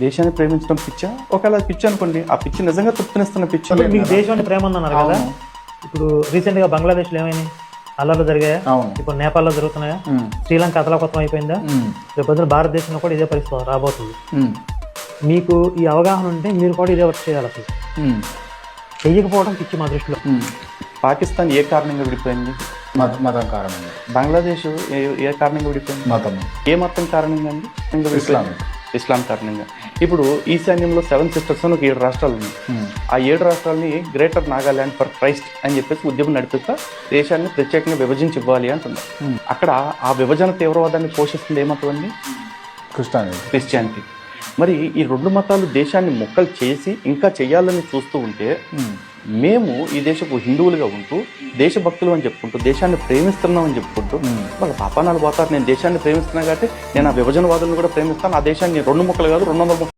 దేశాన్ని ప్రేమించడం పిచ్చా? ఒకవేళ పిచ్చి అనుకోండి, ఆ పిచ్చి నిజంగా తృప్తినిస్తున్న పిచ్చి. మీకు దేశం అంటే ప్రేమ ఉందన్నారు కదా, ఇప్పుడు రీసెంట్ గా బంగ్లాదేశ్ లో ఏమైనాయి? అల్లర్లు జరిగాయా? ఇప్పుడు నేపాల్లో జరుగుతున్నాయా? శ్రీలంక అతలాకుతలం అయిపోయిందా? రేపు భారతదేశంలో కూడా ఇదే పరిస్థితి రాబోతుంది. మీకు ఈ అవగాహన ఉంటే మీరు కూడా ఇదే వర్క్ చేయాలి. అసలు చెయ్యకపోవడం పిచ్చి మా దృష్టిలో. పాకిస్తాన్ ఏ కారణంగా విడిపోయింది? మతం కారణంగా. బంగ్లాదేశ్ ఏ కారణంగా విడిపోయింది? మతం. ఏ మతం కారణంగా అండి? ఇస్లాం కారణంగా. ఇప్పుడు ఈశాన్యంలో 7 సిస్టర్స్ అని ఒక 7 రాష్ట్రాలు ఉన్నాయి. ఆ 7 రాష్ట్రాలని గ్రేటర్ నాగాల్యాండ్ ఫర్ క్రైస్ట్ అని చెప్పేసి ఉద్యమం నడిపిస్తా దేశాన్ని ప్రత్యేకంగా విభజించి ఇవ్వాలి అంటున్నారు. అక్కడ ఆ విభజన తీవ్రవాదాన్ని పోషిస్తుంది ఏమతం అండి? క్రిస్టియానిటీ. మరి ఈ 2 మతాలు దేశాన్ని ముక్కలు చేసి ఇంకా చెయ్యాలని చూస్తూ ఉంటే మేము ఈ దేశపు హిందువులుగా ఉంటూ దేశభక్తులు అని చెప్పుకుంటూ దేశాన్ని ప్రేమిస్తున్నాం అని చెప్పుకుంటూ వాళ్ళ పాపానాలు పోతారు. నేను దేశాన్ని ప్రేమిస్తున్నా కాబట్టి నేను ఆ విభజనవాదులను కూడా ప్రేమిస్తాను. ఆ దేశాన్ని 2 ముక్కలు కాదు 200 ముక్కలు